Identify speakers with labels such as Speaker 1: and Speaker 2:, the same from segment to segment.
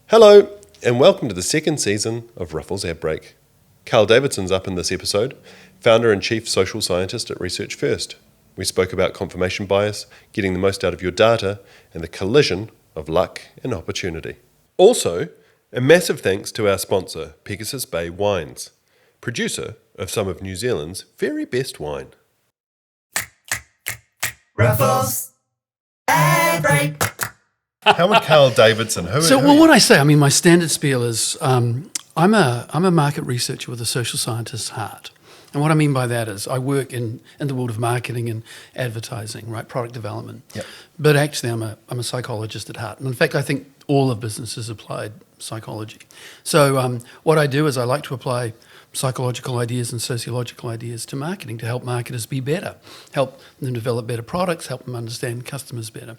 Speaker 1: Hello, and welcome to the second season of Ruffells Ad Break. Carl Davidson's up in this episode, founder and chief social scientist at Research First. We spoke about confirmation bias, getting the most out of your data, and the collision of luck and opportunity. Also, a massive thanks to our sponsor, Pegasus Bay Wines, producer of some of New Zealand's very best wine.
Speaker 2: Ruffells Ad Break.
Speaker 1: How would Carl Davidson?
Speaker 3: What I say, I mean, my standard spiel is I'm a market researcher with a social scientist's heart. And what I mean by that is I work in the world of marketing and advertising, right, product development.
Speaker 1: Yep.
Speaker 3: But actually I'm a psychologist at heart. And in fact, I think all of business is applied psychology. So what I do is I like to apply psychological ideas and sociological ideas to marketing to help marketers be better, help them develop better products, help them understand customers better.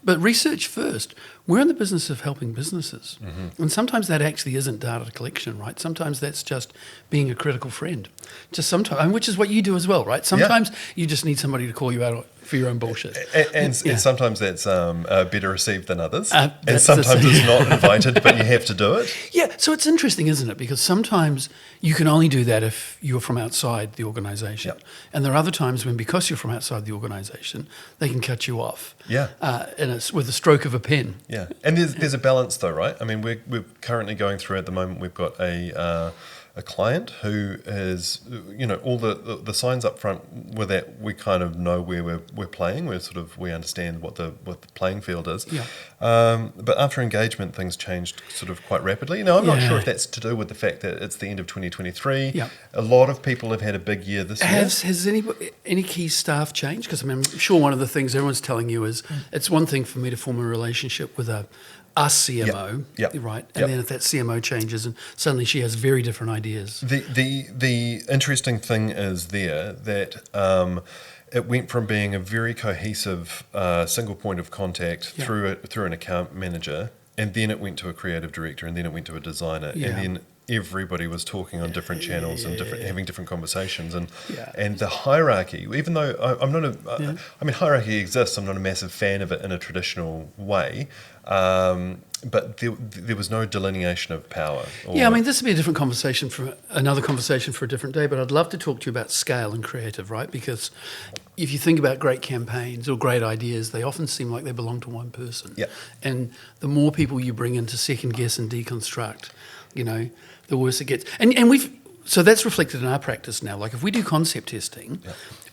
Speaker 3: But research first. We're in the business of helping businesses. Mm-hmm. And sometimes that actually isn't data collection, right? Sometimes that's just being a critical friend. Just sometimes, and which is what you do as well, right? Sometimes you just need somebody to call you out for your own bullshit.
Speaker 1: And sometimes that's better received than others. And sometimes it's not invited, but you have to do it.
Speaker 3: Yeah, so it's interesting, isn't it? Because sometimes you can only do that if you're from outside the organisation. Yep. And there are other times when, because you're from outside the organisation, they can cut you off.
Speaker 1: Yeah.
Speaker 3: With a stroke of a pen.
Speaker 1: Yeah, and there's a balance though, right? I mean, we're currently going through at the moment. We've got a client who is, all the signs up front were that we kind of know where we're playing. We understand what the playing field is. Yeah. But after engagement, things changed sort of quite rapidly. Now, I'm not sure if that's to do with the fact that it's the end of 2023. Yeah. A lot of people have had a big year this year.
Speaker 3: Has any key staff changed? Because I'm sure one of the things everyone's telling you is it's one thing for me to form a relationship with us CMO, right? And then if that CMO changes and suddenly she has very different ideas.
Speaker 1: The interesting thing is there that it went from being a very cohesive single point of contact through an account manager, and then it went to a creative director, and then it went to a designer, and then everybody was talking on different channels and having different conversations, and the hierarchy. Even though I'm not hierarchy exists. I'm not a massive fan of it in a traditional way. But there was no delineation of power.
Speaker 3: This would be a different conversation for another conversation for a different day, but I'd love to talk to you about scale and creative, right? Because if you think about great campaigns or great ideas, they often seem like they belong to one person. Yeah. And the more people you bring in to second guess and deconstruct, the worse it gets. So that's reflected in our practice now. Like if we do concept testing,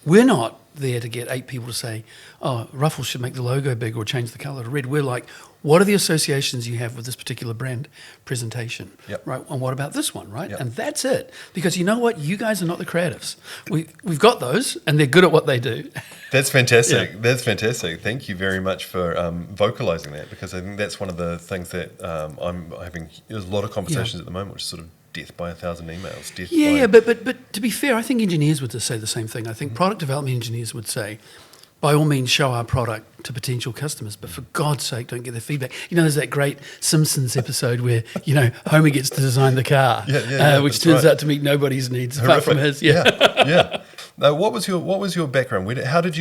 Speaker 3: we're not there to get 8 people to say, oh, Ruffells should make the logo big or change the colour to red. We're like, what are the associations you have with this particular brand presentation, right? And what about this one, right? Yep. And that's it. Because you know what? You guys are not the creatives. We've got those, and they're good at what they do.
Speaker 1: That's fantastic. Yeah. That's fantastic. Thank you very much for vocalising that, because I think that's one of the things that I'm having. There's a lot of conversations at the moment, which is sort of death by 1,000 emails.
Speaker 3: But to be fair, I think engineers would say the same thing. I think product development engineers would say, by all means, show our product to potential customers, but for God's sake, don't get their feedback. There's that great Simpsons episode where, Homer gets to design the car, which turns out to meet nobody's needs apart from his.
Speaker 1: Yeah. Now, what was your background? How did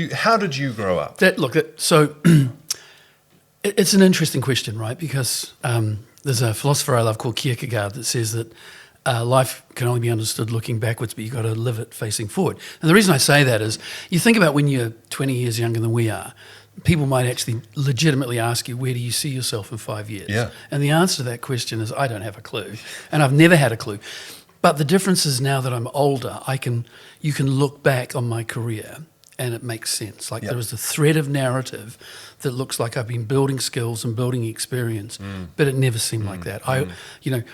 Speaker 1: you grow up?
Speaker 3: So it's an interesting question, right? Because there's a philosopher I love called Kierkegaard that says that life can only be understood looking backwards, but you've got to live it facing forward. And the reason I say that is you think about when you're 20 years younger than we are, people might actually legitimately ask you, where do you see yourself in 5 years? Yeah. And the answer to that question is, I don't have a clue. And I've never had a clue. But the difference is now that I'm older, you can look back on my career and it makes sense. Like there is a thread of narrative that looks like I've been building skills and building experience, but it never seemed like that.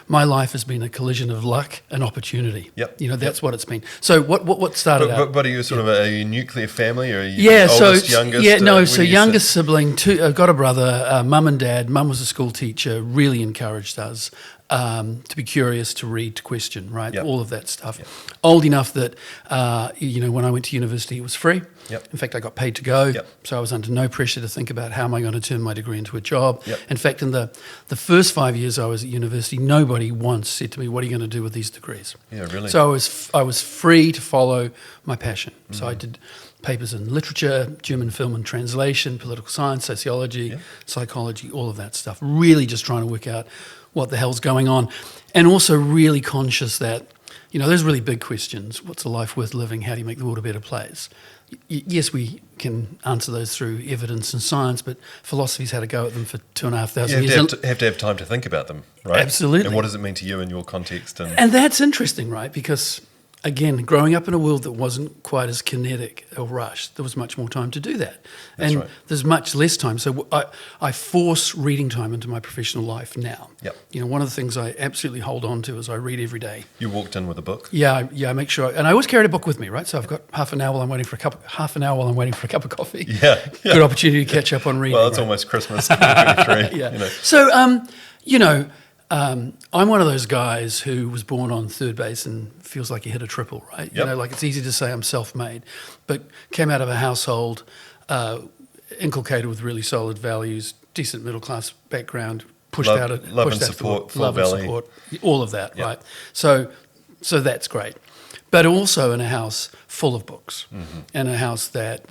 Speaker 3: My life has been a collision of luck and opportunity. That's what it's been. So what started out?
Speaker 1: But are you sort of a nuclear family, or are you oldest, youngest?
Speaker 3: Youngest sibling. I've got a brother. Mum and dad. Mum was a school teacher. Really encouraged us to be curious, to read, to question. Right, all of that stuff. Old enough that when I went to university, it was free. In fact, I got paid to go, so I was under no pressure to think about how am I going to turn my degree into a job. In fact, in the first 5 years I was at university, nobody once said to me, what are you going to do with these degrees? Yeah, really? So I was free to follow my passion. So I did papers in literature, German film and translation, political science, sociology, psychology, all of that stuff. Really just trying to work out what the hell's going on, and also really conscious that, those really big questions. What's a life worth living? How do you make the world a better place? Yes, we can answer those through evidence and science, but philosophy's had a go at them for 2,500 years.
Speaker 1: You have to have time to think about them, right?
Speaker 3: Absolutely.
Speaker 1: And what does it mean to you in your context?
Speaker 3: And that's interesting, right? Because, again, growing up in a world that wasn't quite as kinetic or rushed, there was much more time to do that.
Speaker 1: That's
Speaker 3: and
Speaker 1: right.
Speaker 3: There's much less time. So I force reading time into my professional life now.
Speaker 1: Yep.
Speaker 3: One of the things I absolutely hold on to is I read every day.
Speaker 1: You walked in with a book?
Speaker 3: Yeah, I make sure. And I always carry a book with me, right? So I've got half an hour while I'm waiting for a cup of coffee.
Speaker 1: Yeah.
Speaker 3: Good opportunity to catch up on reading.
Speaker 1: Well, it's almost Christmas 2023.
Speaker 3: Yeah. So, I'm one of those guys who was born on third base and feels like he hit a triple, right?
Speaker 1: Yep.
Speaker 3: Like it's easy to say I'm self-made, but came out of a household inculcated with really solid values, decent middle-class background,
Speaker 1: Love and support, full belly.
Speaker 3: All of that,
Speaker 1: Yep.
Speaker 3: right? So that's great. But also in a house full of books, in a house that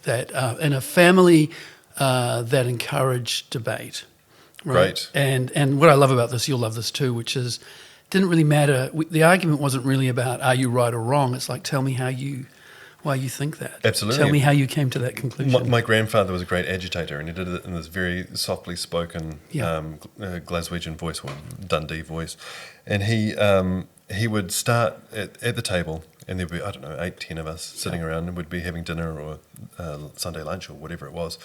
Speaker 3: in a family that encouraged debate. Right.
Speaker 1: Great.
Speaker 3: And what I love about this, you'll love this too, which is, didn't really matter. The argument wasn't really about are you right or wrong. It's like, tell me why you think that.
Speaker 1: Absolutely.
Speaker 3: Tell me how you came to that conclusion.
Speaker 1: My grandfather was a great agitator, and he did it in this very softly spoken Glaswegian voice, or Dundee voice. And he would start at the table, and there'd be, 8, 10 of us sitting around, and we'd be having dinner or Sunday lunch or whatever it was.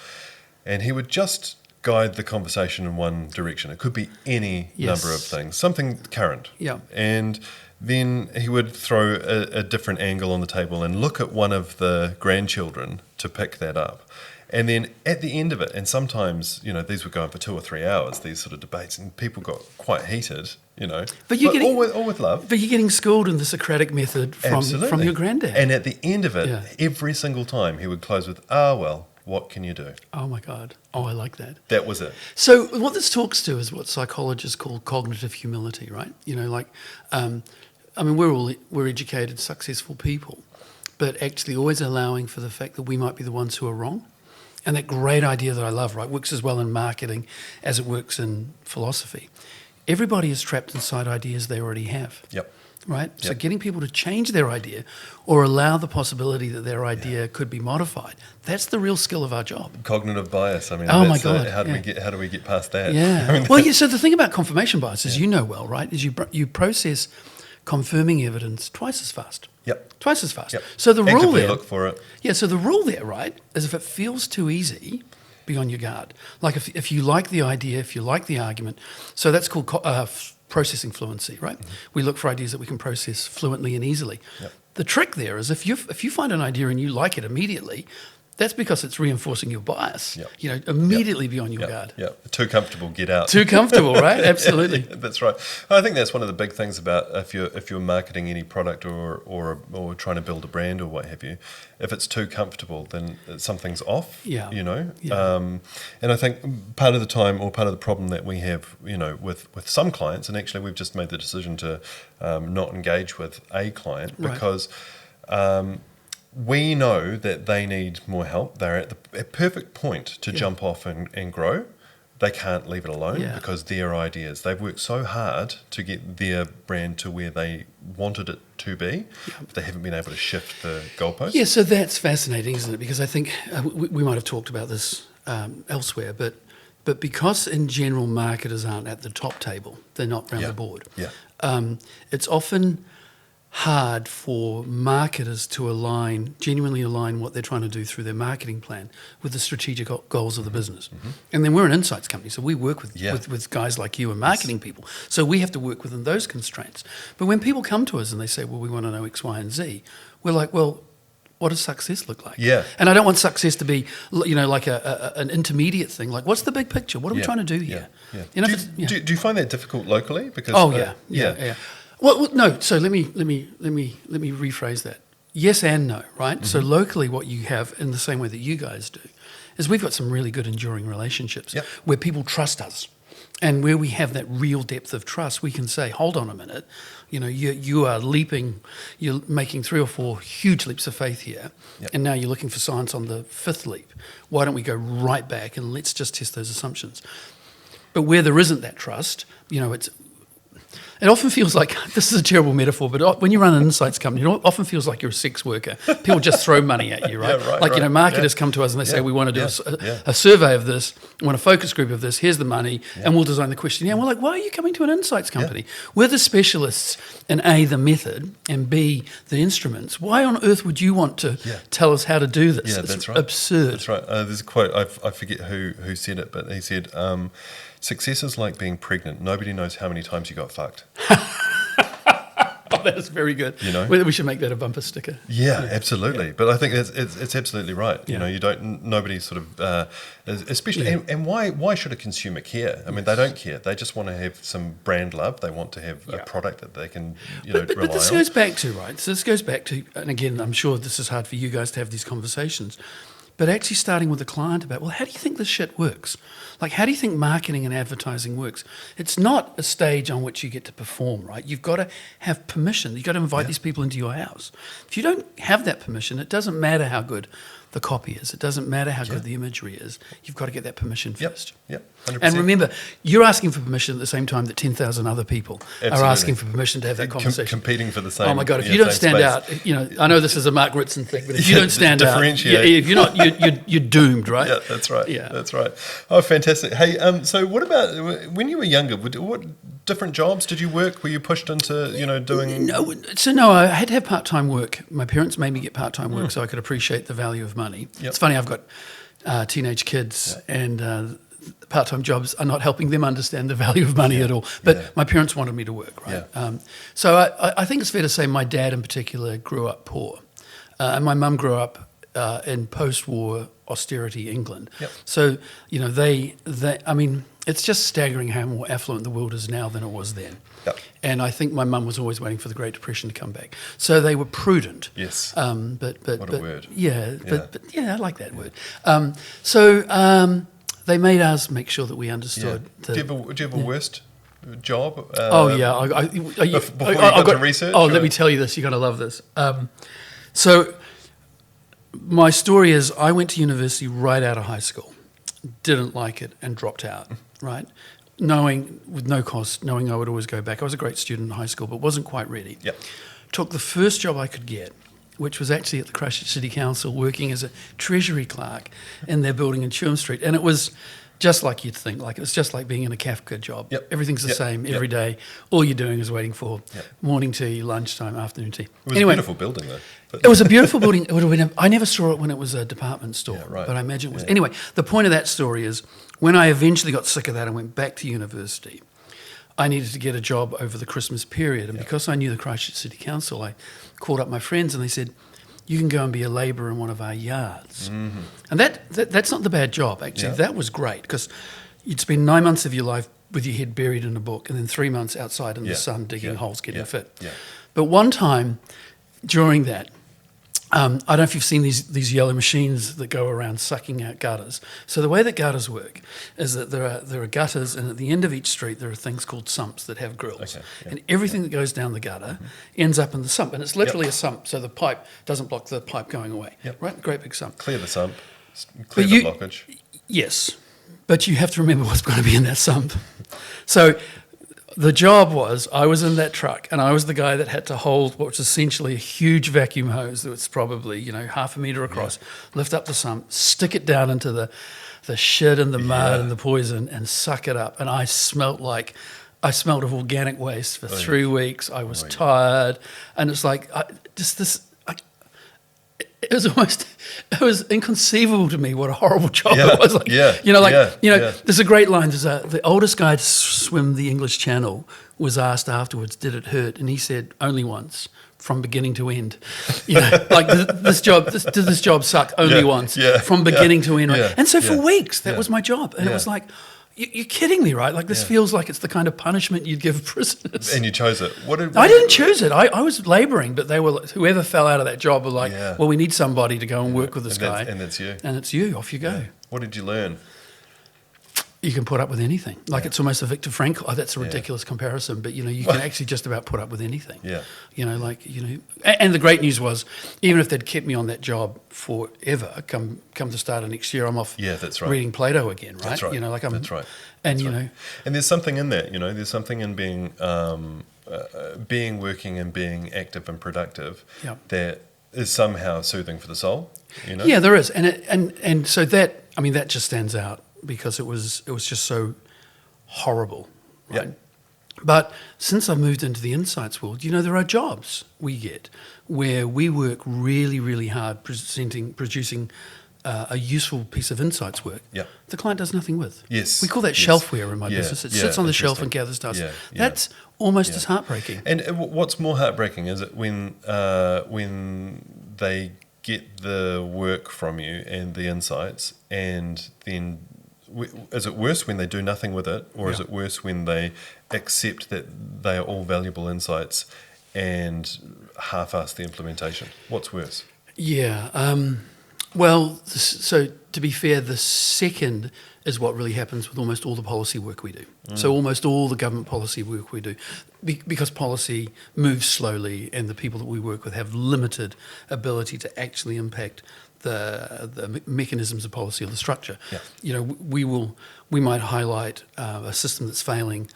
Speaker 1: And he would just guide the conversation in one direction. It could be any number of things, something current.
Speaker 3: Yeah.
Speaker 1: And then he would throw a different angle on the table and look at one of the grandchildren to pick that up. And then at the end of it, and sometimes, these would go on for 2 or 3 hours, these sort of debates, and people got quite heated,
Speaker 3: But
Speaker 1: all with love.
Speaker 3: But you're getting schooled in the Socratic method from your granddad.
Speaker 1: And at the end of it, every single time he would close with, well, what can you do?
Speaker 3: Oh my God. Oh, I like that.
Speaker 1: That was it.
Speaker 3: So what this talks to is what psychologists call cognitive humility, right? We're educated, successful people, but actually always allowing for the fact that we might be the ones who are wrong. And that great idea that I love, right, works as well in marketing as it works in philosophy. Everybody is trapped inside ideas they already have.
Speaker 1: Yep.
Speaker 3: Right? So getting people to change their idea or allow the possibility that their idea could be modified, that's the real skill of our job.
Speaker 1: Cognitive bias. I mean,
Speaker 3: oh my God.
Speaker 1: How do we get past that?
Speaker 3: Yeah. So the thing about confirmation bias, as you know well, right, is you process confirming evidence twice as fast.
Speaker 1: Yep.
Speaker 3: Twice as fast.
Speaker 1: Yep.
Speaker 3: So the rule
Speaker 1: Actively
Speaker 3: there,
Speaker 1: look for it.
Speaker 3: Yeah. So the rule there, right, is if it feels too easy, be on your guard. Like if you like the idea, if you like the argument, so that's called processing fluency, right? Mm-hmm. We look for ideas that we can process fluently and easily. Yep. The trick there is if you find an idea and you like it immediately, that's because it's reinforcing your bias. Yep. Immediately be on your guard.
Speaker 1: Yeah, too comfortable, get out.
Speaker 3: Too comfortable, right? Absolutely.
Speaker 1: That's right. I think that's one of the big things about if you're marketing any product or trying to build a brand or what have you. If it's too comfortable, then something's off.
Speaker 3: Yeah.
Speaker 1: And I think part of the time or part of the problem that we have, with some clients, and actually we've just made the decision to not engage with a client because. We know that they need more help. They're at the perfect point to jump off and grow. They can't leave it alone because their ideas, they've worked so hard to get their brand to where they wanted it to be, but they haven't been able to shift the goalposts.
Speaker 3: Yeah, so that's fascinating, isn't it? Because I think we might have talked about this elsewhere, but because in general marketers aren't at the top table, they're not around the board.
Speaker 1: Yeah.
Speaker 3: It's often hard for marketers to genuinely align what they're trying to do through their marketing plan with the strategic goals of the business. Mm-hmm. And then we're an insights company, so we work with guys like you and marketing people. So we have to work within those constraints. But when people come to us and they say, well, we want to know X, Y, and Z, we're like, well, what does success look like?
Speaker 1: Yeah.
Speaker 3: And I don't want success to be, like an intermediate thing. Like, what's the big picture? What are we trying to do here?
Speaker 1: Yeah. Do you find that difficult locally? Because
Speaker 3: yeah. Well, no. So let me rephrase that. Yes and no, right? Mm-hmm. So locally, what you have, in the same way that you guys do, is we've got some really good enduring relationships where people trust us, and where we have that real depth of trust, we can say, "Hold on a minute, you are leaping, you're making 3 or 4 huge leaps of faith here, and now you're looking for science on the 5th leap. Why don't we go right back and let's just test those assumptions?" But where there isn't that trust, It often feels like, this is a terrible metaphor, but when you run an insights company, it often feels like you're a sex worker. People just throw money at you, right?
Speaker 1: Yeah, right,
Speaker 3: like,
Speaker 1: right.
Speaker 3: Marketers come to us and they say, we want to do a survey of this, we want a focus group of this, here's the money, and we'll design the questionnaire. And we're like, why are you coming to an insights company? We're the specialists in A, the method, and B, the instruments. Why on earth would you want to tell us how to do this?
Speaker 1: Yeah,
Speaker 3: It's
Speaker 1: that's right.
Speaker 3: absurd.
Speaker 1: That's right. There's a quote, I forget who said it, but he said, success is like being pregnant. Nobody knows how many times you got fucked.
Speaker 3: Oh, that is very good.
Speaker 1: You know?
Speaker 3: We should make that a bumper sticker.
Speaker 1: Yeah, absolutely. Yeah. But I think it's absolutely right.
Speaker 3: Yeah.
Speaker 1: You know, you don't. Nobody sort of, especially. And why should a consumer care? I mean, they don't care. They just want to have some brand love. They want to have a product that they can, rely on.
Speaker 3: But this goes back to, right? So this goes back to, and again, I'm sure this is hard for you guys to have these conversations, but actually starting with a client about, well, how do you think this shit works? Like, how do you think marketing and advertising works? It's not a stage on which you get to perform, right? You've got to have permission. You've got to invite these people into your house. If you don't have that permission, it doesn't matter how good the copy is. It doesn't matter how good the imagery is. You've got to get that permission first.
Speaker 1: Yep. 100%.
Speaker 3: And remember, you're asking for permission at the same time that 10,000 other people are asking for permission to have that conversation.
Speaker 1: Competing for the same.
Speaker 3: Oh my God! If you don't stand
Speaker 1: space.
Speaker 3: out, I know this is a Mark Ritson thing, but if you don't stand out,
Speaker 1: differentiate.
Speaker 3: if you're not, you're doomed, right?
Speaker 1: Yeah, that's right.
Speaker 3: Yeah,
Speaker 1: that's right. Oh, fantastic. Hey, so what about when you were younger? What different jobs did you work? Were you pushed into doing?
Speaker 3: No, I had to have part-time work. My parents made me get part-time work so I could appreciate the value of money.
Speaker 1: Yep.
Speaker 3: It's funny, I've got teenage kids, and part-time jobs are not helping them understand the value of money at all. But my parents wanted me to work, right?
Speaker 1: Yeah.
Speaker 3: So I think it's fair to say my dad in particular grew up poor, and my mum grew up in post-war austerity England.
Speaker 1: Yep.
Speaker 3: So they I mean, it's just staggering how more affluent the world is now than it was then.
Speaker 1: Yep.
Speaker 3: And I think my mum was always waiting for the Great Depression to come back. So they were prudent.
Speaker 1: Yes.
Speaker 3: But
Speaker 1: what a word.
Speaker 3: Yeah, but I like that word. They made us make sure that we understood.
Speaker 1: Do you have a worst job?
Speaker 3: Before you got
Speaker 1: to research?
Speaker 3: Oh, let me tell you this. You're going to love this. So my story is I went to university right out of high school, didn't like it, and dropped out, right? Knowing, with no cost, knowing I would always go back. I was a great student in high school, but wasn't quite ready.
Speaker 1: Yep.
Speaker 3: Took the first job I could get, which was actually at the Christchurch City Council, working as a treasury clerk in their building in Churm Street. And it was just like you'd think. Like, it was just like being in a Kafka job.
Speaker 1: Yep.
Speaker 3: Everything's the same every day. All you're doing is waiting for morning tea, lunchtime, afternoon tea.
Speaker 1: It was a beautiful building, though.
Speaker 3: It was a beautiful building. It would have been. I never saw it when it was a department store,
Speaker 1: right.
Speaker 3: but I imagine it was. Anyway, the point of that story is when I eventually got sick of that and went back to university, I needed to get a job over the Christmas period. And because I knew the Christchurch City Council, I called up my friends and they said, you can go and be a labourer in one of our yards. Mm-hmm. And that's not the bad job, actually. Yeah. That was great because you'd spend 9 months of your life with your head buried in a book and then 3 months outside in the sun digging holes, getting fit. Yeah. But one time during that, I don't know if you've seen these yellow machines that go around sucking out gutters. So the way that gutters work is that there are gutters, and at the end of each street there are things called sumps that have grills. Okay, and everything that goes down the gutter ends up in the sump. And it's literally a sump, so the pipe doesn't block the pipe going away. Right? Great big sump.
Speaker 1: Clear the sump, clear the blockage.
Speaker 3: Yes, but you have to remember what's going to be in that sump. So the job was, I was in that truck and I was the guy that had to hold what was essentially a huge vacuum hose that was probably, half a metre across, lift up the sump, stick it down into the shit and the mud and the poison and suck it up. And I smelt of organic waste for 3 weeks. I was tired. And it's like, it was inconceivable to me what a horrible job it was. There's a great line. The oldest guy to swim the English Channel was asked afterwards, did it hurt? And he said, only once, from beginning to end. Did this job suck? Only once, from beginning to end. Right? And so for weeks, that was my job. And it was like, you're kidding me, right? Like, this feels like it's the kind of punishment you'd give prisoners.
Speaker 1: And you chose it.
Speaker 3: I didn't choose it. I was labouring, but whoever fell out of that job were like, well, we need somebody to go and work with this guy.
Speaker 1: And it's you.
Speaker 3: And it's you. Off you go.
Speaker 1: What did you learn?
Speaker 3: you can put up with anything. Like
Speaker 1: Yeah.
Speaker 3: it's almost a Viktor Frankl. Oh, that's a
Speaker 1: Yeah.
Speaker 3: ridiculous comparison, but you can actually just about put up with anything.
Speaker 1: Yeah.
Speaker 3: And the great news was, even if they'd kept me on that job forever, come the start of next year, I'm off.
Speaker 1: Yeah, that's right.
Speaker 3: Reading Plato again, right?
Speaker 1: That's right.
Speaker 3: I'm.
Speaker 1: That's right.
Speaker 3: And
Speaker 1: That's
Speaker 3: you
Speaker 1: right.
Speaker 3: know,
Speaker 1: And there's something in that, there's something in being working and being active and productive
Speaker 3: Yeah.
Speaker 1: that is somehow soothing for the soul.
Speaker 3: yeah, there is, and so that that just stands out because it was just so horrible, right?
Speaker 1: Yep.
Speaker 3: But since I've moved into the insights world, there are jobs we get where we work really, really hard producing a useful piece of insights work.
Speaker 1: Yep.
Speaker 3: The client does nothing with.
Speaker 1: Yes.
Speaker 3: We call that
Speaker 1: Yes.
Speaker 3: shelfware in my
Speaker 1: Yeah.
Speaker 3: business. It
Speaker 1: Yeah.
Speaker 3: sits on the shelf
Speaker 1: Interesting.
Speaker 3: and gathers dust.
Speaker 1: Yeah. Yeah.
Speaker 3: That's almost
Speaker 1: Yeah.
Speaker 3: as heartbreaking.
Speaker 1: And what's more heartbreaking is it when they get the work from you and the insights, and then is it worse when they do nothing with it, or is
Speaker 3: Yeah.
Speaker 1: it worse when they accept that they are all valuable insights and half-ass the implementation? What's worse?
Speaker 3: Yeah. Well, so to be fair, the second is what really happens with almost all the policy work we do. So almost all the government policy work we do, because policy moves slowly and the people that we work with have limited ability to actually impact the mechanisms of policy or the structure.
Speaker 1: Yeah.
Speaker 3: We might highlight a system that's failing,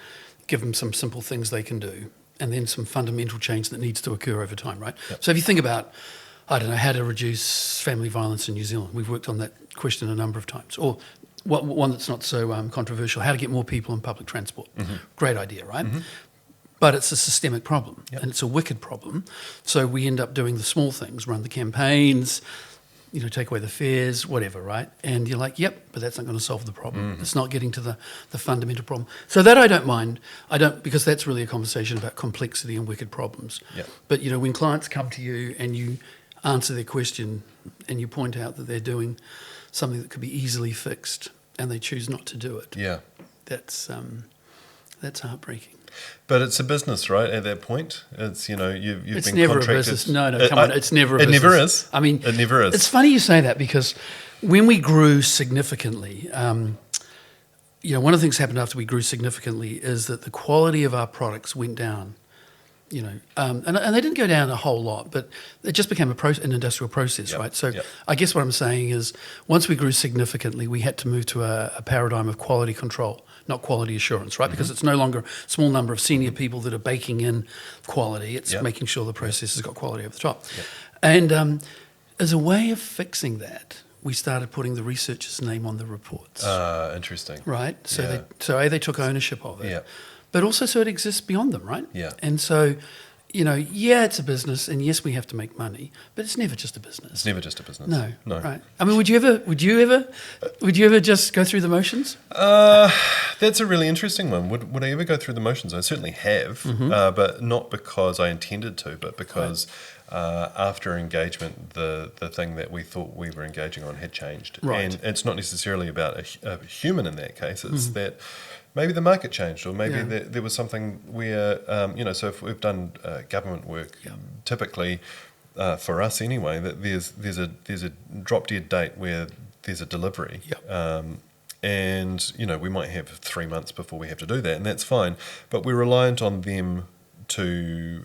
Speaker 3: give them some simple things they can do, and then some fundamental change that needs to occur over time, right?
Speaker 1: Yep.
Speaker 3: So if you think about, I don't know, how to reduce family violence in New Zealand, we've worked on that question a number of times. Or one that's not so controversial, how to get more people in public transport. Great idea, right? But it's a systemic problem,
Speaker 1: Yep.
Speaker 3: and it's a wicked problem. So we end up doing the small things, run the campaigns, take away the fares, whatever, right? And you're like, yep, but that's not going to solve the problem. It's not getting to the fundamental problem. So that I don't mind. Because that's really a conversation about complexity and wicked problems.
Speaker 1: Yep.
Speaker 3: But, when clients come to you and you answer their question and you point out that they're doing something that could be easily fixed and they choose not to do it,
Speaker 1: Yeah.
Speaker 3: that's heartbreaking.
Speaker 1: But it's a business, right? At that point, it's you've
Speaker 3: It's
Speaker 1: been
Speaker 3: never
Speaker 1: contracted.
Speaker 3: a business. No, come on. It's never a
Speaker 1: it
Speaker 3: business.
Speaker 1: never is.
Speaker 3: I mean,
Speaker 1: it never is.
Speaker 3: It's funny you say that because when we grew significantly, one of the things that happened after we grew significantly is that the quality of our products went down. And they didn't go down a whole lot, but it just became an industrial process,
Speaker 1: Yep,
Speaker 3: right? So
Speaker 1: yep.
Speaker 3: I guess what I'm saying is once we grew significantly, we had to move to a paradigm of quality control, not quality assurance, right? Because it's no longer a small number of senior people that are baking in quality. It's
Speaker 1: Yep.
Speaker 3: making sure the process has got quality over the top.
Speaker 1: Yep.
Speaker 3: And as a way of fixing that, we started putting the researcher's name on the reports,
Speaker 1: Interesting.
Speaker 3: right? So
Speaker 1: Yeah.
Speaker 3: they took ownership of it.
Speaker 1: Yeah.
Speaker 3: But also so it exists beyond them, right?
Speaker 1: Yeah.
Speaker 3: And so, it's a business, and yes, we have to make money, but it's never just a business.
Speaker 1: It's never just a business.
Speaker 3: No,
Speaker 1: No.
Speaker 3: right? I mean, would you ever just go through the motions?
Speaker 1: That's a really interesting one. Would I ever go through the motions? I certainly have, but not because I intended to, but because after engagement, the thing that we thought we were engaging on had changed.
Speaker 3: Right.
Speaker 1: And it's not necessarily about a human in that case. It's that maybe the market changed, or maybe
Speaker 3: Yeah.
Speaker 1: there was something where, so if we've done government work,
Speaker 3: Yeah.
Speaker 1: typically, for us anyway, that there's a drop dead date where there's a delivery.
Speaker 3: Yeah.
Speaker 1: And we might have 3 months before we have to do that, and that's fine. But we're reliant on them to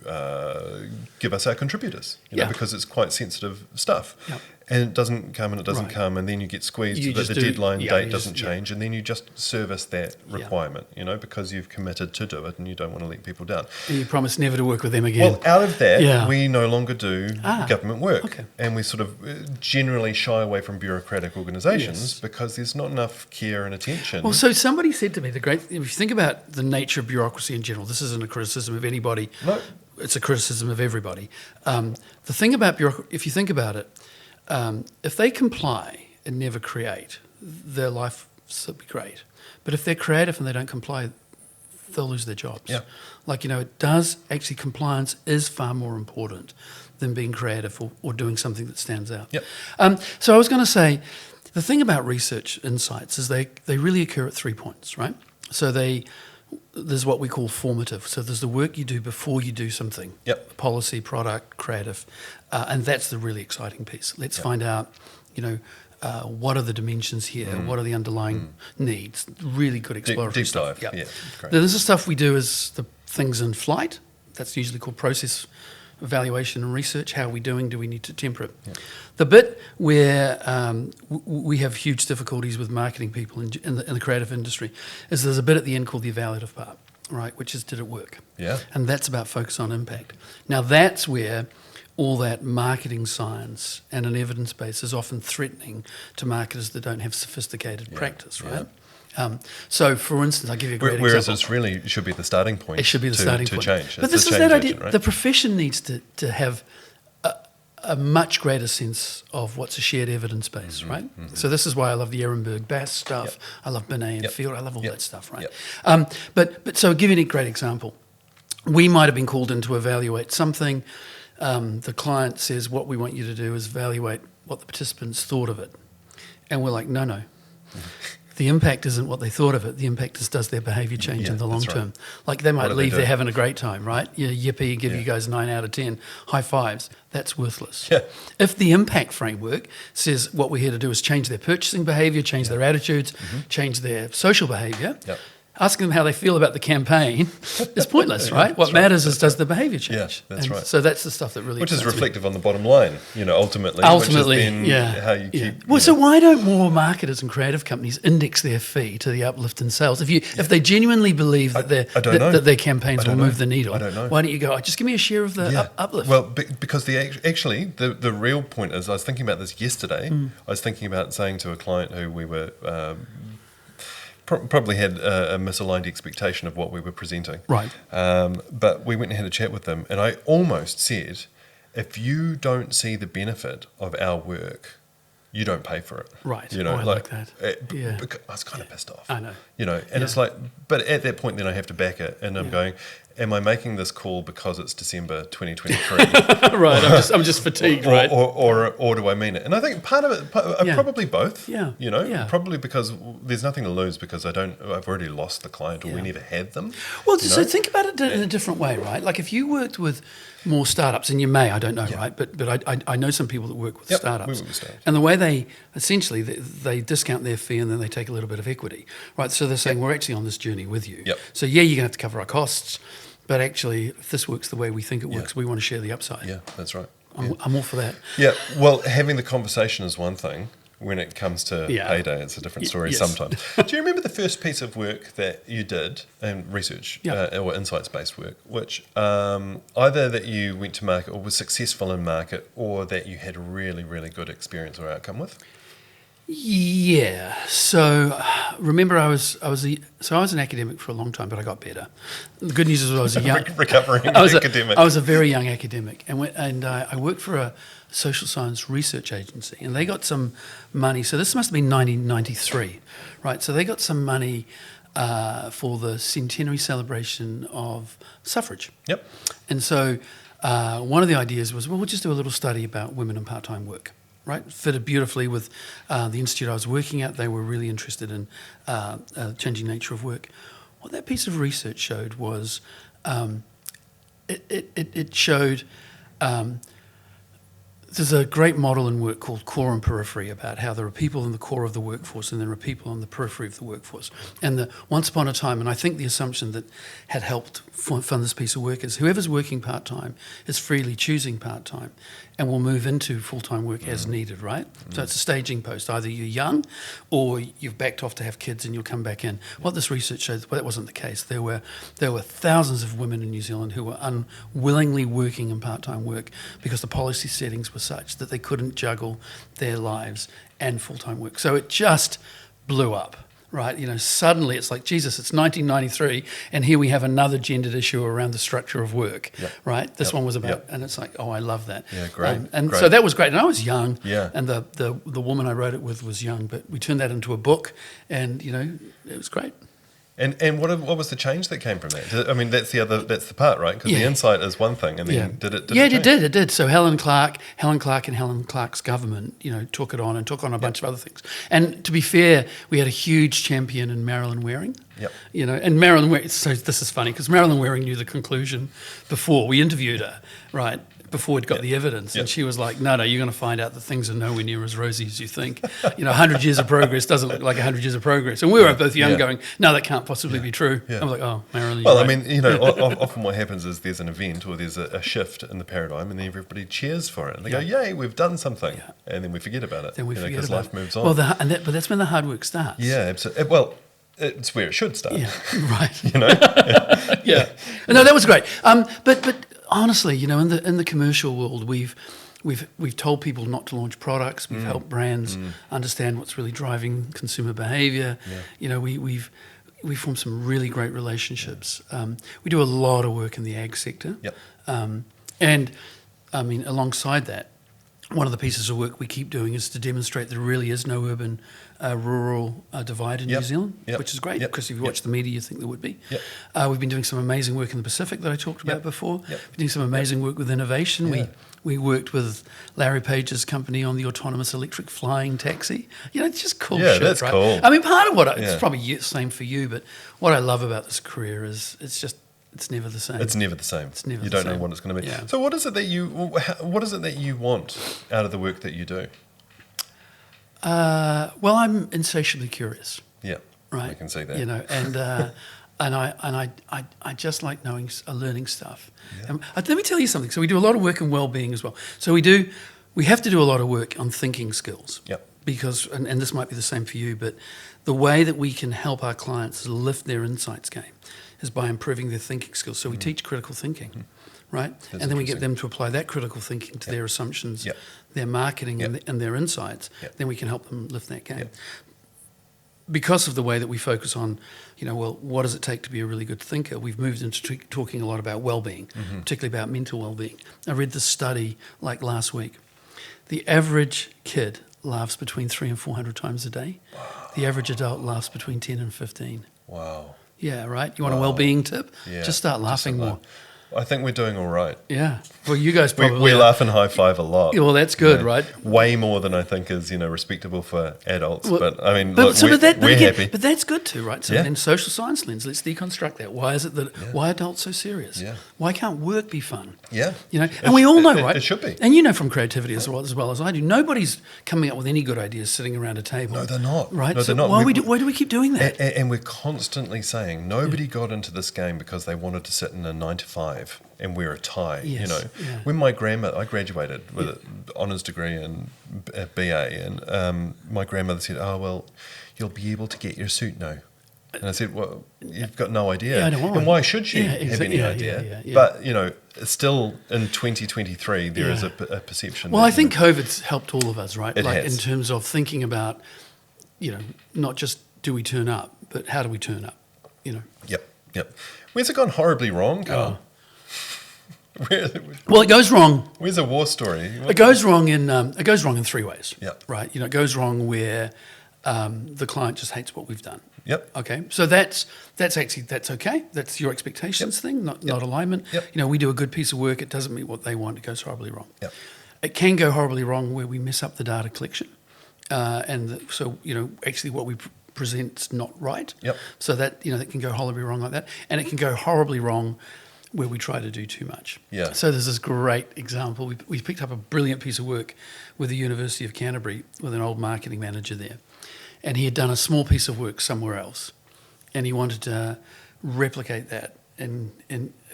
Speaker 1: give us our contributors,
Speaker 3: Yeah.
Speaker 1: because it's quite sensitive stuff.
Speaker 3: Yeah.
Speaker 1: And it doesn't come, and it doesn't
Speaker 3: Right.
Speaker 1: come, and then you get squeezed
Speaker 3: You
Speaker 1: so that
Speaker 3: just
Speaker 1: the
Speaker 3: do-
Speaker 1: deadline
Speaker 3: yeah,
Speaker 1: date
Speaker 3: you
Speaker 1: doesn't
Speaker 3: just- yeah.
Speaker 1: change, and then you just service that
Speaker 3: Yeah.
Speaker 1: requirement, because you've committed to do it, and you don't want to let people down.
Speaker 3: And you promise never to work with them again.
Speaker 1: Well, out of that,
Speaker 3: Yeah.
Speaker 1: we no longer do government work.
Speaker 3: Okay.
Speaker 1: And we sort of generally shy away from bureaucratic organisations
Speaker 3: Yes.
Speaker 1: because there's not enough care and attention.
Speaker 3: Well, so somebody said to me, if you think about the nature of bureaucracy in general, this isn't a criticism of anybody.
Speaker 1: No.
Speaker 3: It's a criticism of everybody. The thing about bureaucracy, if you think about it, if they comply and never create, their life will be great. But if they're creative and they don't comply, they'll lose their jobs.
Speaker 1: Yeah.
Speaker 3: It does actually, compliance is far more important than being creative or doing something that stands out.
Speaker 1: Yep.
Speaker 3: So I was going to say, the thing about research insights is they really occur at 3 points, right? So there's what we call formative. So there's the work you do before you do something.
Speaker 1: Yep.
Speaker 3: Policy, product, creative. And that's the really exciting piece. Let's find out, what are the dimensions here? What are the underlying needs? Really good exploratory
Speaker 1: Deep
Speaker 3: stuff.
Speaker 1: dive. Yeah, great.
Speaker 3: This is stuff we do as the things in flight. That's usually called process evaluation and research. How are we doing? Do we need to temper it? Yeah. The bit where we have huge difficulties with marketing people in the creative industry is there's a bit at the end called the evaluative part, right? Which is, did it work?
Speaker 1: Yeah.
Speaker 3: And that's about focus on impact. Now that's where all that marketing science and an evidence base is often threatening to marketers that don't have sophisticated practice, right? So, for instance, I'll give you a great example.
Speaker 1: Whereas it's really should be the starting point.
Speaker 3: It should be the starting point.
Speaker 1: To change.
Speaker 3: But this is that idea. Right? The profession needs to have a much greater sense of what's a shared evidence base, right? Mm-hmm. So this is why I love the Ehrenberg Bass stuff. Yep. I love Binet and Field. I love all that stuff, right? Yep. But so I'll give you a great example. We might have been called in to evaluate something. The client says, what we want you to do is evaluate what the participants thought of it. And we're like, no. The impact isn't what they thought of it. The impact is, does their behaviour change in the long term? Right. Like they might leave there having a great time, right? Yippee, give you guys 9 out of 10, high fives. That's worthless. Yeah. If the impact framework says what we're here to do is change their purchasing behaviour, change their attitudes, change their social behaviour, asking them how they feel about the campaign is pointless, right? What matters is does the behaviour change?
Speaker 1: Yeah, that's right.
Speaker 3: So that's the stuff that really...
Speaker 1: Which is reflective on the bottom line, ultimately. Which is then how you keep...
Speaker 3: Well, so why don't more marketers and creative companies index their fee to the uplift in sales? If they genuinely believe that their campaigns will move the needle,
Speaker 1: I don't know.
Speaker 3: Why don't you go, just give me a share of the uplift?
Speaker 1: Well, because the real point is, I was thinking about this yesterday. I was thinking about saying to a client who we were... probably had a misaligned expectation of what we were presenting.
Speaker 3: Right.
Speaker 1: But we went and had a chat with them, and I almost said, if you don't see the benefit of our work, you don't pay for it.
Speaker 3: Right. I like that.
Speaker 1: I was kind of pissed off.
Speaker 3: I know.
Speaker 1: And it's like, but at that point, then I have to back it, and I'm going, am I making this call because it's December 2023?
Speaker 3: Right. I'm just fatigued, right?
Speaker 1: Or do I mean it? And I think part of it, probably both.
Speaker 3: Yeah.
Speaker 1: Probably because there's nothing to lose because I've already lost the client or we never had them.
Speaker 3: Well, so think about it in a different way, right? Like if you worked with more startups, and you may, I don't know, right? But I know some people that work with startups.
Speaker 1: We work with startups.
Speaker 3: And the way they essentially they discount their fee and then they take a little bit of equity, right? So they're saying we're actually on this journey with you. So you're going to have to cover our costs, but actually if this works the way we think it works, we want to share the upside.
Speaker 1: Yeah, that's right.
Speaker 3: I'm all for that.
Speaker 1: Yeah, well, having the conversation is one thing. When it comes to payday, it's a different story sometimes. Do you remember the first piece of work that you did in research or insights-based work, which either that you went to market or was successful in market or that you had a really, really good experience or outcome with?
Speaker 3: Yeah. So remember, I was an academic for a long time, but I got better. The good news is I was a young
Speaker 1: recovering academic.
Speaker 3: I was a very young academic, and I worked for a social science research agency, and they got some money. So this must have been 1993, right? So they got some money for the centenary celebration of suffrage.
Speaker 1: Yep.
Speaker 3: And so one of the ideas was, we'll just do a little study about women in part-time work. Right, fitted beautifully with the institute I was working at. They were really interested in changing nature of work. What that piece of research showed was it showed there's a great model in work called core and periphery about how there are people in the core of the workforce and there are people on the periphery of the workforce. And once upon a time, and I think the assumption that had helped fund this piece of work is whoever's working part-time is freely choosing part-time and will move into full-time work as needed, right? So it's a staging post. Either you're young or you've backed off to have kids and you'll come back in. What this research shows, that wasn't the case. There were thousands of women in New Zealand who were unwillingly working in part-time work because the policy settings were such that they couldn't juggle their lives and full-time work. So it just blew up, right? Suddenly it's like, Jesus, it's 1993 and here we have another gendered issue around the structure of work, right? This one was about, and it's like, oh, I love that.
Speaker 1: Yeah, great.
Speaker 3: And
Speaker 1: great.
Speaker 3: So that was great. And I was young, and the woman I wrote it with was young, but we turned that into a book and, it was great.
Speaker 1: And what was the change that came from that? I mean, that's the part, right? Because the insight is one thing, and then did it change?
Speaker 3: It did. So Helen Clark and Helen Clark's government, took it on and took on a bunch of other things. And to be fair, we had a huge champion in Marilyn Waring.
Speaker 1: Yep.
Speaker 3: And Marilyn Waring. So this is funny because Marilyn Waring knew the conclusion before we interviewed her, right? before we'd got the evidence.
Speaker 1: Yep.
Speaker 3: And she was like, no, you're going to find out that things are nowhere near as rosy as you think. 100 years of progress doesn't look like 100 years of progress. And we were both young going, no, that can't possibly be true.
Speaker 1: Yeah.
Speaker 3: I was like, oh, Marilyn,
Speaker 1: Well,
Speaker 3: you're
Speaker 1: I
Speaker 3: right.
Speaker 1: mean, often what happens is there's an event or there's a shift in the paradigm, and then everybody cheers for it. And they go, "Yay, we've done something," and then we forget about it.
Speaker 3: Then we forget
Speaker 1: because
Speaker 3: about
Speaker 1: life moves on.
Speaker 3: Well, but that's when the hard work starts.
Speaker 1: Yeah, absolutely. Well, it's where it should start.
Speaker 3: Yeah, right.
Speaker 1: Yeah.
Speaker 3: No, that was great. But honestly, in the commercial world, we've told people not to launch products. We've helped brands understand what's really driving consumer behaviour.
Speaker 1: Yeah.
Speaker 3: We formed some really great relationships. We do a lot of work in the ag sector.
Speaker 1: Yep.
Speaker 3: And I mean, alongside that, one of the pieces of work we keep doing is to demonstrate there really is no urban rural divide in New Zealand, which is great because if you watch the media, you think there would be.
Speaker 1: Yep.
Speaker 3: We've been doing some amazing work in the Pacific that I talked about before.
Speaker 1: Yep.
Speaker 3: We're doing some amazing work with innovation.
Speaker 1: Yeah.
Speaker 3: We worked with Larry Page's company on the autonomous electric flying taxi. It's just cool
Speaker 1: Yeah,
Speaker 3: shit,
Speaker 1: that's
Speaker 3: right?
Speaker 1: cool.
Speaker 3: I mean, part of what it's
Speaker 1: Yeah.
Speaker 3: probably the same for you, but what I love about this career is it's never the same.
Speaker 1: It's never the same.
Speaker 3: It's never
Speaker 1: you
Speaker 3: the
Speaker 1: don't know
Speaker 3: same.
Speaker 1: what it's going to be.
Speaker 3: Yeah.
Speaker 1: So, what is it that you want out of the work that you do?
Speaker 3: Well, I'm insatiably curious.
Speaker 1: Yeah,
Speaker 3: Right.
Speaker 1: I can see that.
Speaker 3: And I just like learning stuff. Let me tell you something. So we do a lot of work in well-being as well. So we have to do a lot of work on thinking skills.
Speaker 1: Yep.
Speaker 3: Because and this might be the same for you, but the way that we can help our clients lift their insights game is by improving their thinking skills. So we teach critical thinking, right?
Speaker 1: That's
Speaker 3: and then we get
Speaker 1: interesting.
Speaker 3: them to apply that critical thinking to their assumptions,
Speaker 1: Yep.
Speaker 3: their marketing,
Speaker 1: Yep.
Speaker 3: and their insights.
Speaker 1: Yep.
Speaker 3: Then we can help them lift that game.
Speaker 1: Yep.
Speaker 3: Because of the way that we focus on, what does it take to be a really good thinker? We've moved into talking a lot about well-being, particularly about mental well-being. I read this study like last week. The average kid laughs between 300 and 400 times a day. The average adult laughs between 10 and 15.
Speaker 1: Wow.
Speaker 3: Yeah, right? You want a well-being tip?
Speaker 1: Yeah.
Speaker 3: Just start laughing more.
Speaker 1: I think we're doing all right.
Speaker 3: Yeah. Well, you guys probably
Speaker 1: We
Speaker 3: are.
Speaker 1: laugh and high five a lot.
Speaker 3: Yeah, well, that's good, right?
Speaker 1: Way more than I think is respectable for adults.
Speaker 3: Well,
Speaker 1: but I mean,
Speaker 3: But
Speaker 1: look, we're
Speaker 3: again,
Speaker 1: happy.
Speaker 3: But that's good too, right? So
Speaker 1: Yeah.
Speaker 3: then social science lens, let's deconstruct that. Why is it that why are adults so serious?
Speaker 1: Yeah.
Speaker 3: Why can't work be fun?
Speaker 1: Yeah.
Speaker 3: And we all know, right?
Speaker 1: It should be.
Speaker 3: And from creativity as well as I do, nobody's coming up with any good ideas sitting around a table.
Speaker 1: No, they're not.
Speaker 3: Right?
Speaker 1: No,
Speaker 3: so
Speaker 1: they're not.
Speaker 3: why do we keep doing that?
Speaker 1: And we're constantly saying nobody got into this game because they wanted to sit in a 9 to 5 and wear a tie.
Speaker 3: Yes, yeah.
Speaker 1: When I graduated with an honours degree in BA, and my grandmother said, "Oh well, you'll be able to get your suit now." And I said, "Well, you've got no idea.
Speaker 3: Yeah, I know.
Speaker 1: And why should she
Speaker 3: Yeah,
Speaker 1: have
Speaker 3: exactly.
Speaker 1: any
Speaker 3: Yeah,
Speaker 1: idea?"
Speaker 3: yeah.
Speaker 1: But still, in 2023, there is a perception.
Speaker 3: Well,
Speaker 1: that,
Speaker 3: I think COVID's helped all of us, right?
Speaker 1: It
Speaker 3: like
Speaker 1: has.
Speaker 3: in terms of thinking about, not just do we turn up, but how do we turn up?
Speaker 1: Yep. Where's it gone horribly wrong, Carl?
Speaker 3: Well, it goes wrong.
Speaker 1: Where's a war story?
Speaker 3: It goes wrong in three ways.
Speaker 1: Yep.
Speaker 3: Right. It goes wrong where the client just hates what we've done.
Speaker 1: Yep.
Speaker 3: Okay. So that's okay. That's your expectations thing, not alignment.
Speaker 1: Yep.
Speaker 3: We do a good piece of work. It doesn't meet what they want. It goes horribly wrong.
Speaker 1: Yep.
Speaker 3: It can go horribly wrong where we mess up the data collection, so actually what we present's not right.
Speaker 1: Yep.
Speaker 3: So that that can go horribly wrong like that, and it can go horribly wrong where we try to do too much.
Speaker 1: Yeah.
Speaker 3: So there's this great example. We picked up a brilliant piece of work with the University of Canterbury with an old marketing manager there. And he had done a small piece of work somewhere else. And he wanted to replicate that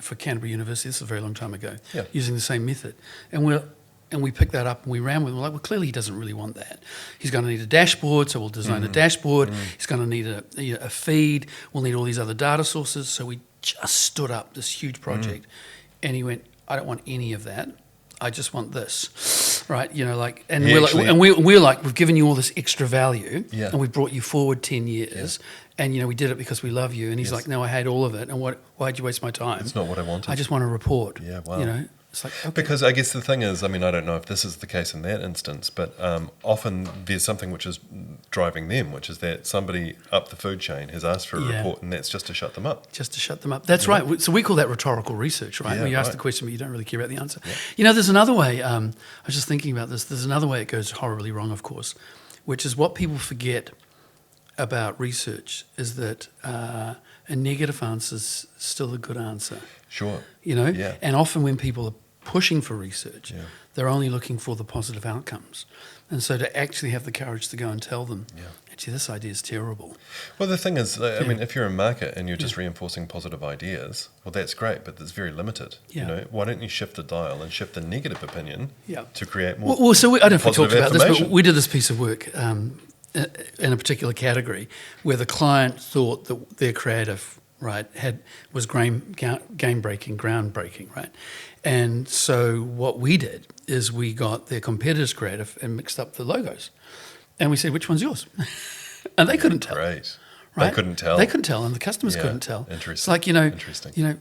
Speaker 3: for Canterbury University. This is a very long time ago, using the same method. And we picked that up and we ran with it. We're like, well, clearly he doesn't really want that. He's going to need a dashboard, so we'll design a dashboard. He's going to need a feed. We'll need all these other data sources. So we just stood up this huge project, and he went, I don't want any of that. I just want this, right? And we're like, we've given you all this extra value, and we brought you forward 10 years, and we did it because we love you. And he's like, no, I hate all of it, and why'd you waste my time?
Speaker 1: It's not what I wanted.
Speaker 3: I just want a report.
Speaker 1: Yeah, wow.
Speaker 3: It's like, okay.
Speaker 1: Because I guess the thing is, I don't know if this is the case in that instance, but often there's something which is driving them, which is that somebody up the food chain has asked for a report, and that's just to shut them up.
Speaker 3: Just to shut them up. That's right. So we call that rhetorical research, right?
Speaker 1: Yeah,
Speaker 3: Where you ask
Speaker 1: right.
Speaker 3: the question, but you don't really care about the answer. Yeah. There's another way. I was just thinking about this. There's another way it goes horribly wrong, of course, which is what people forget about research is that a negative answer is still a good answer.
Speaker 1: Sure.
Speaker 3: And often when people are pushing for research.
Speaker 1: Yeah.
Speaker 3: They're only looking for the positive outcomes. And so to actually have the courage to go and tell them, actually, this idea is terrible.
Speaker 1: Well, the thing is, I mean, if you're a market and you're just reinforcing positive ideas, well, that's great, but it's very limited.
Speaker 3: Yeah.
Speaker 1: You know, why don't you shift the dial and shift the negative opinion to create more?
Speaker 3: Well, so I don't know if we talked about this, but
Speaker 1: affirmation?
Speaker 3: we did this piece of work in a particular category where the client thought that their creative, right, was game-breaking, groundbreaking, right? And so what we did is we got their competitors' creative and mixed up the logos. And we said, which one's yours? And they couldn't tell.
Speaker 1: Great.
Speaker 3: Right?
Speaker 1: They couldn't tell.
Speaker 3: They couldn't tell, and the customers couldn't tell.
Speaker 1: Interesting.
Speaker 3: It's like,
Speaker 1: Interesting.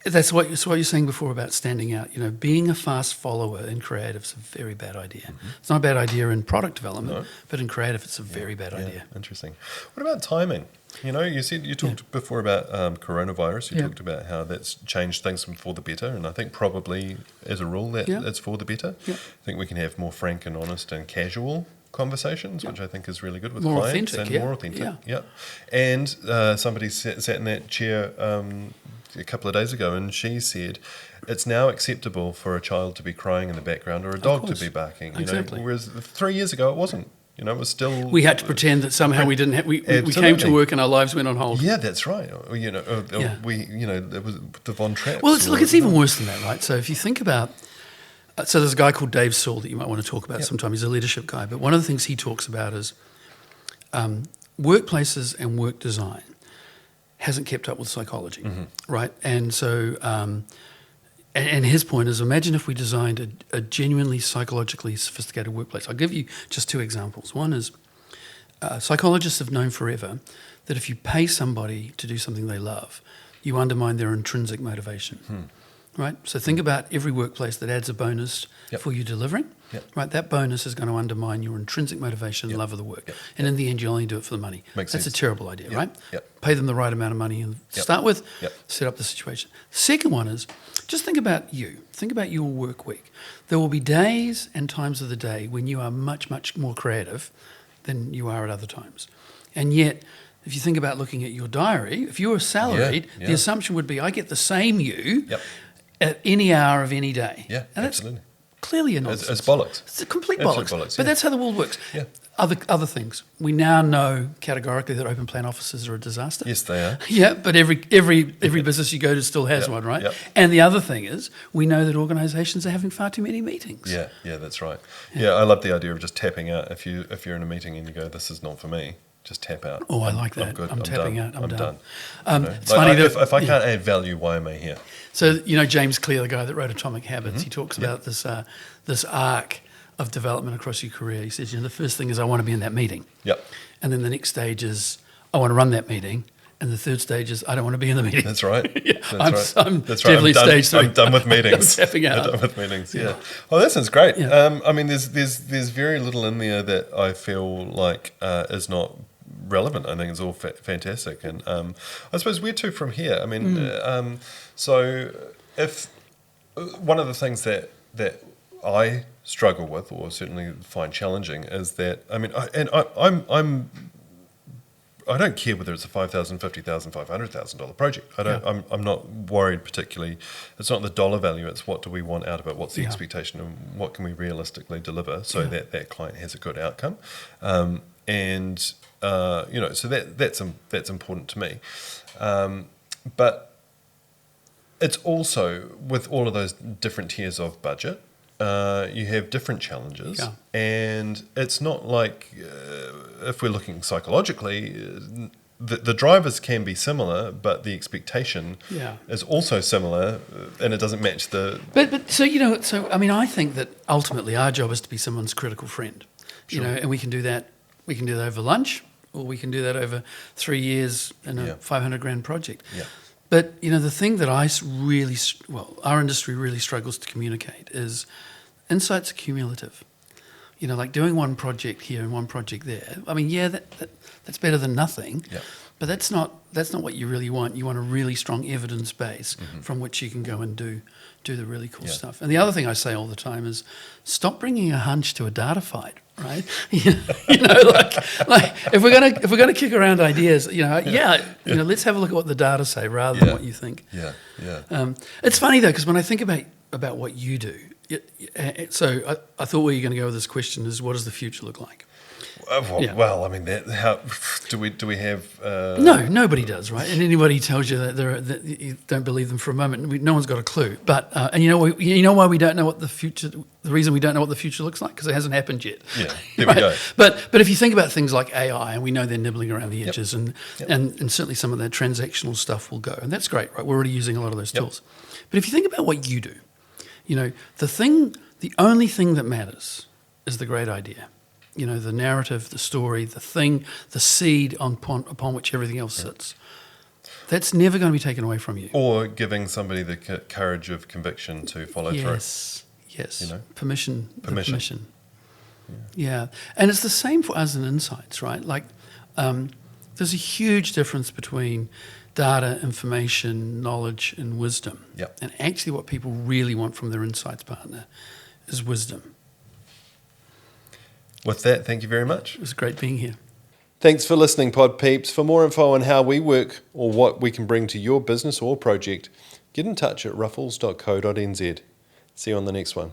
Speaker 3: That's what you're saying before about standing out. Being a fast follower in creative is a very bad idea.
Speaker 1: Mm-hmm.
Speaker 3: It's not a bad idea in product development, but in creative, it's a very bad idea.
Speaker 1: Interesting. What about timing? You talked before about coronavirus. You talked about how that's changed things for the better, and I think probably as a rule that it's for the better.
Speaker 3: Yeah.
Speaker 1: I think we can have more frank and honest and casual conversations, which I think is really good with
Speaker 3: More
Speaker 1: clients
Speaker 3: authentic,
Speaker 1: and more authentic. Yeah. And somebody sat in that chair a couple of days ago, and she said it's now acceptable for a child to be crying in the background or a dog to be barking.
Speaker 3: Exactly.
Speaker 1: Whereas 3 years ago it wasn't. It was still.
Speaker 3: We had to pretend that somehow we didn't have. We came to work and our lives went on hold.
Speaker 1: Yeah, that's right. There was the Von Trapps.
Speaker 3: Well, it's even worse than that, right? So if you think about, so there's a guy called Dave Saul that you might want to talk about sometime. He's a leadership guy, but one of the things he talks about is workplaces and work design hasn't kept up with psychology, right? And so, and his point is, imagine if we designed a genuinely psychologically sophisticated workplace. I'll give you just two examples. One is psychologists have known forever that if you pay somebody to do something they love, you undermine their intrinsic motivation, right? So think about every workplace that adds a bonus for you delivering, right? That bonus is going to undermine your intrinsic motivation and love of the work. And in the end, you only do it for the money.
Speaker 1: Makes
Speaker 3: That's
Speaker 1: sense.
Speaker 3: a terrible idea, right?
Speaker 1: Yep.
Speaker 3: Pay them the right amount of money to start with, set up the situation. Second one is, just think about you. Think about your work week. There will be days and times of the day when you are much, much more creative than you are at other times. And yet, if you think about looking at your diary, if you were salaried, the assumption would be, I get the same you at any hour of any day.
Speaker 1: Yeah,
Speaker 3: and
Speaker 1: absolutely.
Speaker 3: That's clearly a nonsense.
Speaker 1: It's bollocks.
Speaker 3: It's a complete
Speaker 1: Absolute
Speaker 3: bollocks.
Speaker 1: bollocks,
Speaker 3: But that's how the world works.
Speaker 1: Yeah.
Speaker 3: Other things. We now know categorically that open plan offices are a disaster.
Speaker 1: Yes, they are.
Speaker 3: Yeah, but every business you go to still has one, right?
Speaker 1: Yep.
Speaker 3: And the other thing is, we know that organisations are having far too many meetings.
Speaker 1: Yeah, that's right. Yeah, I love the idea of just tapping out. If you're in a meeting and you go, "This is not for me," just tap out.
Speaker 3: Oh, I like that.
Speaker 1: I'm good.
Speaker 3: I'm tapping
Speaker 1: done.
Speaker 3: out. I'm done. It's
Speaker 1: Like,
Speaker 3: funny that
Speaker 1: if I can't add value, why am I here?
Speaker 3: So James Clear, the guy that wrote Atomic Habits, he talks about this arc of development across your career. He says, the first thing is I want to be in that meeting.
Speaker 1: Yep.
Speaker 3: And then the next stage is I want to run that meeting. And the third stage is I don't want to be in the meeting.
Speaker 1: That's right.
Speaker 3: I'm
Speaker 1: That's
Speaker 3: definitely
Speaker 1: I'm done,
Speaker 3: stage 3.
Speaker 1: I'm done with meetings.
Speaker 3: I'm tapping out.
Speaker 1: I'm done with meetings. Yeah. Oh, that sounds great.
Speaker 3: Yeah.
Speaker 1: I mean, there's very little in there that I feel like is not relevant. I think it's all fantastic. And I suppose where to from here? I mean, so if one of the things that I struggle with, or certainly find challenging, is that I don't care whether it's a $5,000, $50,000, $500,000 project. I'm not worried particularly. It's not the dollar value. It's what do we want out of it? What's the expectation, and what can we realistically deliver so that client has a good outcome? So that's important to me. But it's also, with all of those different tiers of budget, you have different challenges, and it's not like if we're looking psychologically, the drivers can be similar, but the expectation is also similar, and it doesn't match the.
Speaker 3: But so I think that ultimately our job is to be someone's critical friend, and we can do that. We can do that over lunch, or we can do that over 3 years in a $500,000 project.
Speaker 1: Yeah.
Speaker 3: But the thing that our industry really struggles to communicate is insights are cumulative. Like doing one project here and one project there. I mean, that's better than nothing.
Speaker 1: Yeah.
Speaker 3: But that's not what you really want. You want a really strong evidence base from which you can go and do the really cool stuff. And the other thing I say all the time is stop bringing a hunch to a data fight, right? like if we're gonna kick around ideas, let's have a look at what the data say rather than what you think. It's funny though, because when I think about what you do, so I thought where you're going to go with this question is, what does the future look like?
Speaker 1: Well, I mean, how do we have?
Speaker 3: No, nobody does, right? And anybody tells you that you don't believe them for a moment. No one's got a clue. But and you know why we don't know what the future? The reason we don't know what the future looks like, because it hasn't happened yet.
Speaker 1: Yeah, there
Speaker 3: right?
Speaker 1: we go.
Speaker 3: But if you think about things like AI, and we know they're nibbling around the edges, and certainly some of that transactional stuff will go, and that's great, right? We're already using a lot of those tools. But if you think about what you do, the only thing that matters is the great idea. The narrative, the story, the thing, the seed upon which everything else sits. That's never going to be taken away from you.
Speaker 1: Or giving somebody the courage of conviction to follow through.
Speaker 3: Yes. Permission. Yeah. And it's the same for us in insights, right? Like, there's a huge difference between data, information, knowledge, and wisdom.
Speaker 1: Yep.
Speaker 3: And actually what people really want from their insights partner is wisdom.
Speaker 1: With that, thank you very much.
Speaker 3: It was great being here.
Speaker 1: Thanks for listening, Pod Peeps. For more info on how we work or what we can bring to your business or project, get in touch at ruffles.co.nz. See you on the next one.